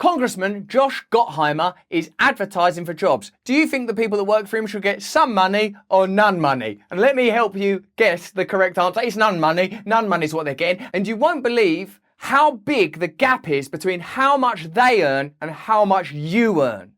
Congressman Josh Gottheimer is advertising for jobs. Do you think the people that work for him should get some money or none money? And let me help you guess the correct answer. It's none money. None money is what they're getting. And you won't believe how big the gap is between how much they earn and how much you earn.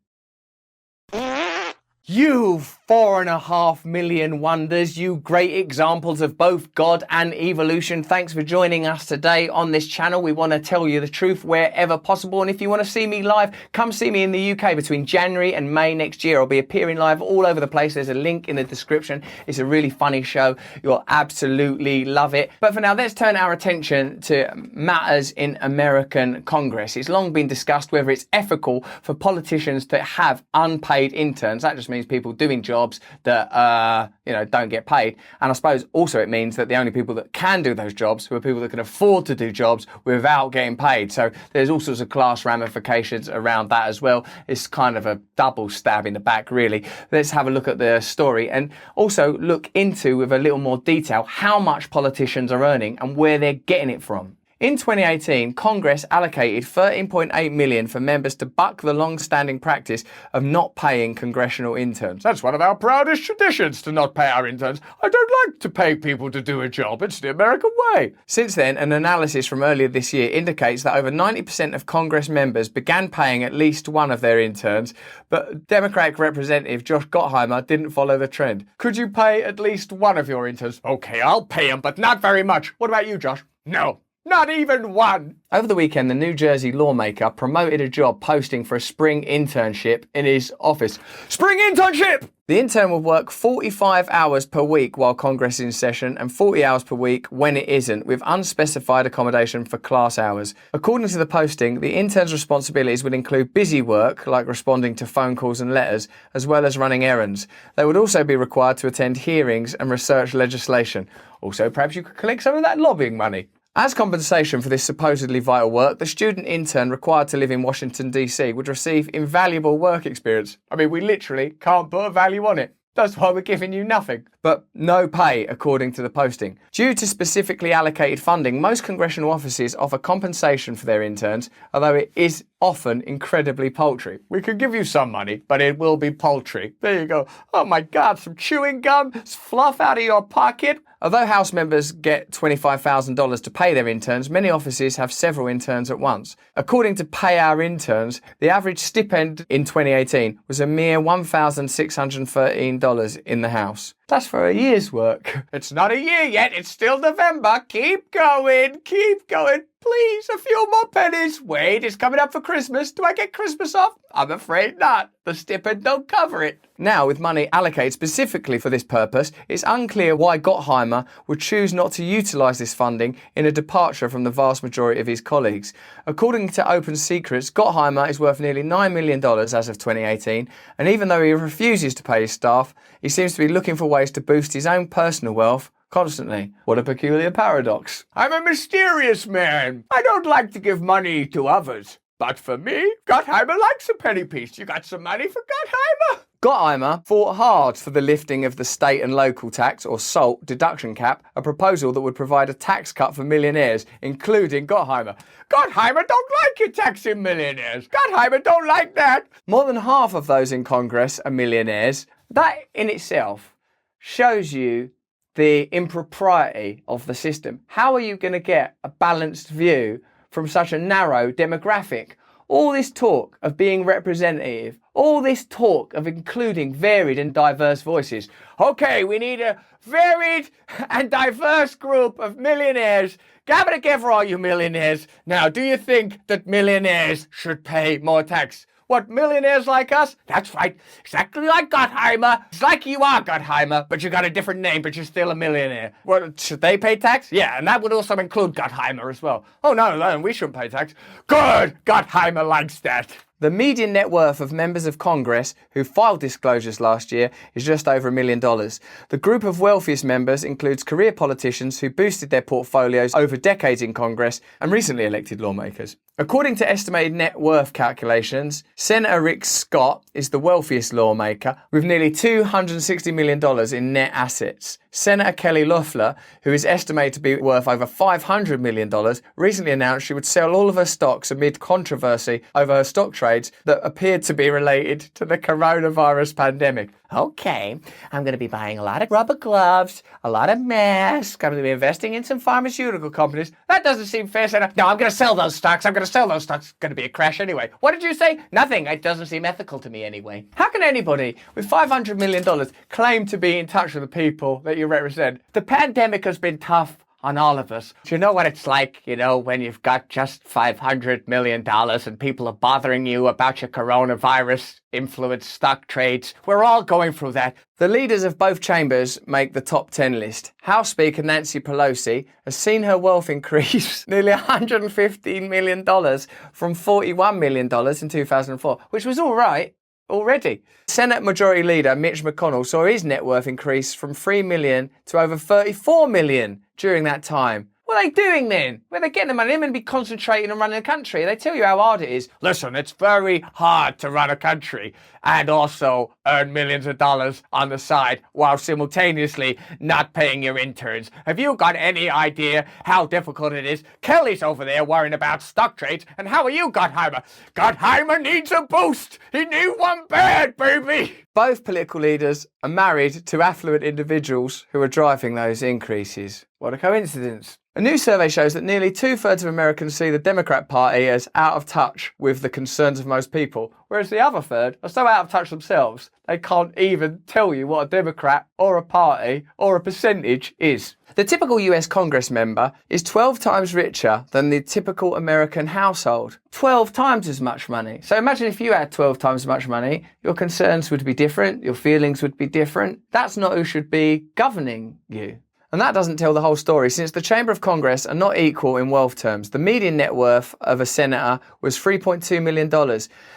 You 4.5 million wonders, you great examples of both God and evolution. Thanks for joining us today on this channel. We want to tell you the truth wherever possible. And if you want to see me live, come see me in the UK between January and May next year. I'll be appearing live all over the place. There's a link in the description. It's a really funny show. You'll absolutely love it. But for now, let's turn our attention to matters in American Congress. It's long been discussed whether it's ethical for politicians to have unpaid interns. That just means people doing jobs that don't get paid. And I suppose also it means that the only people that can do those jobs are people that can afford to do jobs without getting paid. So there's all sorts of class ramifications around that as well. It's kind of a double stab in the back, really. Let's have a look at the story and also look into, with a little more detail, how much politicians are earning and where they're getting it from. In 2018, Congress allocated $13.8 million for members to buck the long-standing practice of not paying congressional interns. That's one of our proudest traditions, to not pay our interns. I don't like to pay people to do a job. It's the American way. Since then, an analysis from earlier this year indicates that over 90% of Congress members began paying at least one of their interns, but Democratic Representative Josh Gottheimer didn't follow the trend. Could you pay at least one of your interns? Okay, I'll pay them, but not very much. What about you, Josh? No. Not even one. Over the weekend, the New Jersey lawmaker promoted a job posting for a spring internship in his office. Spring internship! The intern will work 45 hours per week while Congress is in session and 40 hours per week when it isn't, with unspecified accommodation for class hours. According to the posting, the intern's responsibilities would include busy work, like responding to phone calls and letters, as well as running errands. They would also be required to attend hearings and research legislation. Also, perhaps you could collect some of that lobbying money. As compensation for this supposedly vital work, the student intern required to live in Washington, D.C. would receive invaluable work experience. I mean, we literally can't put a value on it. That's why we're giving you nothing. But no pay, according to the posting. Due to specifically allocated funding, most congressional offices offer compensation for their interns, although it is often incredibly paltry. We could give you some money, but it will be paltry. There you go. Oh my God, some chewing gum, fluff out of your pocket. Although House members get $25,000 to pay their interns, many offices have several interns at once. According to Pay Our Interns, the average stipend in 2018 was a mere $1,613 in the House. That's for a year's work. It's not a year yet. It's still November. Keep going. Keep going. Please, a few more pennies. Wait, it's coming up for Christmas. Do I get Christmas off? I'm afraid not. The stipend don't cover it. Now, with money allocated specifically for this purpose, it's unclear why Gottheimer would choose not to utilise this funding in a departure from the vast majority of his colleagues. According to Open Secrets, Gottheimer is worth nearly $9 million as of 2018, and even though he refuses to pay his staff, he seems to be looking for ways to boost his own personal wealth constantly. What a peculiar paradox. I'm a mysterious man. I don't like to give money to others. But for me, Gottheimer likes a penny piece. You got some money for Gottheimer? Gottheimer fought hard for the lifting of the state and local tax, or SALT, deduction cap, a proposal that would provide a tax cut for millionaires, including Gottheimer. Gottheimer don't like you taxing millionaires. Gottheimer don't like that. More than half of those in Congress are millionaires. That in itself shows you the impropriety of the system. How are you going to get a balanced view from such a narrow demographic? All this talk of being representative, all this talk of including varied and diverse voices. Okay, we need a varied and diverse group of millionaires. Gather together, all you millionaires. Now, do you think that millionaires should pay more tax? What, millionaires like us? That's right, exactly like Gottheimer. It's like you are Gottheimer, but you got a different name, but you're still a millionaire. What, should they pay tax? Yeah, and that would also include Gottheimer as well. Oh, no, we shouldn't pay tax. Good, Gottheimer likes that. The median net worth of members of Congress who filed disclosures last year is just over $1 million. The group of wealthiest members includes career politicians who boosted their portfolios over decades in Congress and recently elected lawmakers. According to estimated net worth calculations, Senator Rick Scott is the wealthiest lawmaker with nearly $260 million in net assets. Senator Kelly Loeffler, who is estimated to be worth over $500 million, recently announced she would sell all of her stocks amid controversy over her stock trades that appeared to be related to the coronavirus pandemic. Okay, I'm going to be buying a lot of rubber gloves, a lot of masks, going to be investing in some pharmaceutical companies. That doesn't seem fair, Senator. No, I'm going to sell those stocks. It's going to be a crash anyway. What did you say? Nothing. It doesn't seem ethical to me anyway. How can anybody with $500 million claim to be in touch with the people that you represent? The pandemic has been tough on all of us. Do you know what it's like, when you've got just $500 million and people are bothering you about your coronavirus influenced stock trades? We're all going through that. The leaders of both chambers make the top 10 list. House Speaker Nancy Pelosi has seen her wealth increase nearly $115 million from $41 million in 2004, which was all right already. Senate Majority Leader Mitch McConnell saw his net worth increase from $3 million to over $34 million during that time. What are they doing then? Where are they getting the money? They're meant to be concentrating on running a country. They tell you how hard it is. Listen, it's very hard to run a country and also earn millions of dollars on the side while simultaneously not paying your interns. Have you got any idea how difficult it is? Kelly's over there worrying about stock trades. And how are you, Gottheimer? Gottheimer needs a boost. He needs one bad, baby. Both political leaders are married to affluent individuals who are driving those increases. What a coincidence. A new survey shows that nearly 2/3 of Americans see the Democrat Party as out of touch with the concerns of most people, whereas the other third are so out of touch themselves, they can't even tell you what a Democrat or a party or a percentage is. The typical US Congress member is 12 times richer than the typical American household. 12 times as much money. So imagine if you had 12 times as much money, your concerns would be different, your feelings would be different. That's not who should be governing you. And that doesn't tell the whole story, since the Chamber of Congress are not equal in wealth terms. The median net worth of a senator was $3.2 million.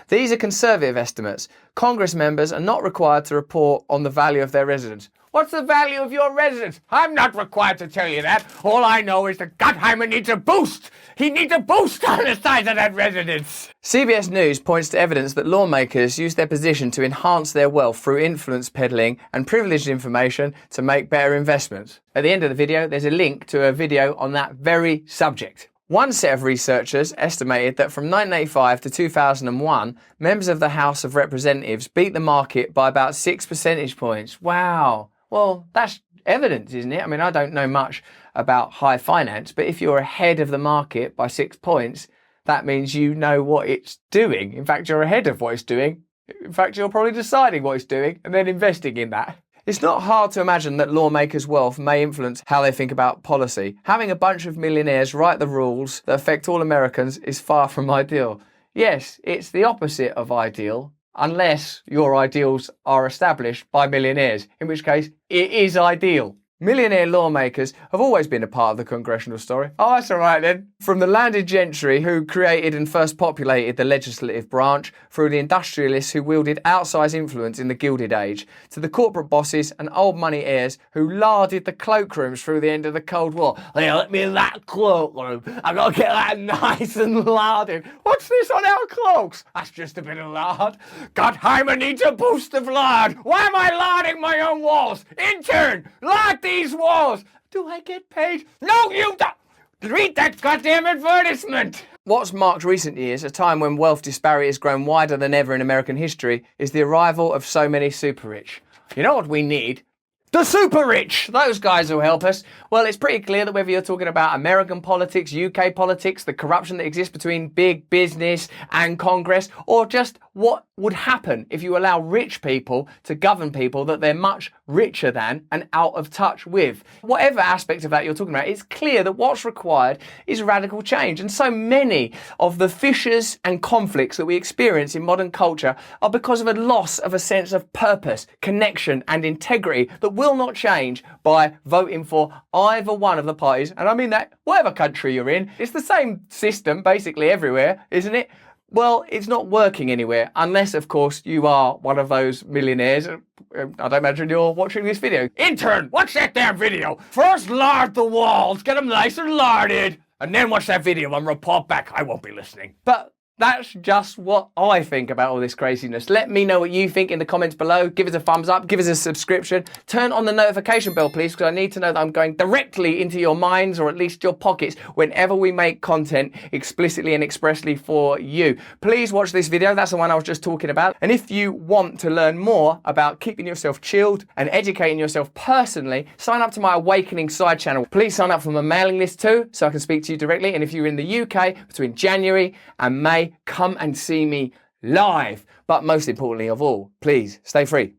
These are conservative estimates. Congress members are not required to report on the value of their residence. What's the value of your residence? I'm not required to tell you that. All I know is that Gottheimer needs a boost. He needs a boost on the size of that residence. CBS News points to evidence that lawmakers use their position to enhance their wealth through influence peddling and privileged information to make better investments. At the end of the video, there's a link to a video on that very subject. One set of researchers estimated that from 1985 to 2001, members of the House of Representatives beat the market by about 6 percentage points. Wow. Well, that's evidence, isn't it? I mean, I don't know much about high finance, but if you're ahead of the market by 6 points, that means you know what it's doing. In fact, you're ahead of what it's doing. In fact, you're probably deciding what it's doing and then investing in that. It's not hard to imagine that lawmakers' wealth may influence how they think about policy. Having a bunch of millionaires write the rules that affect all Americans is far from ideal. Yes, it's the opposite of ideal, unless your ideals are established by millionaires, in which case it is ideal. Millionaire lawmakers have always been a part of the congressional story. Oh, that's all right then. From the landed gentry who created and first populated the legislative branch, through the industrialists who wielded outsized influence in the Gilded Age, to the corporate bosses and old money heirs who larded the cloakrooms through the end of the Cold War. Hey, let me in that cloakroom. I gotta get that nice and larded. What's this on our cloaks? That's just a bit of lard. Gottheimer needs a boost of lard. Why am I larding my own walls? Intern, lard these walls. Do I get paid? No, you don't. Read that goddamn advertisement. What's marked recent years, a time when wealth disparity has grown wider than ever in American history, is the arrival of so many super rich. You know what we need? The super rich! Those guys will help us. Well, it's pretty clear that whether you're talking about American politics, UK politics, the corruption that exists between big business and Congress, or just what would happen if you allow rich people to govern people that they're much richer than and out of touch with. Whatever aspect of that you're talking about, it's clear that what's required is radical change. And so many of the fissures and conflicts that we experience in modern culture are because of a loss of a sense of purpose, connection and integrity that will not change by voting for either one of the parties. And I mean that whatever country you're in, it's the same system basically everywhere, isn't it? Well, it's not working anywhere, unless, of course, you are one of those millionaires. I don't imagine you're watching this video. Intern, watch that damn video. First lard the walls, get them nice and larded. and then watch that video and report back. I won't be listening. But that's just what I think about all this craziness. Let me know what you think in the comments below. Give us a thumbs up, give us a subscription. Turn on the notification bell, please, because I need to know that I'm going directly into your minds, or at least your pockets, whenever we make content explicitly and expressly for you. Please watch this video. That's the one I was just talking about. And if you want to learn more about keeping yourself chilled and educating yourself personally, sign up to my Awakening side channel. Please sign up for my mailing list too, so I can speak to you directly. And if you're in the UK between January and May, come and see me live. But most importantly of all, please stay free.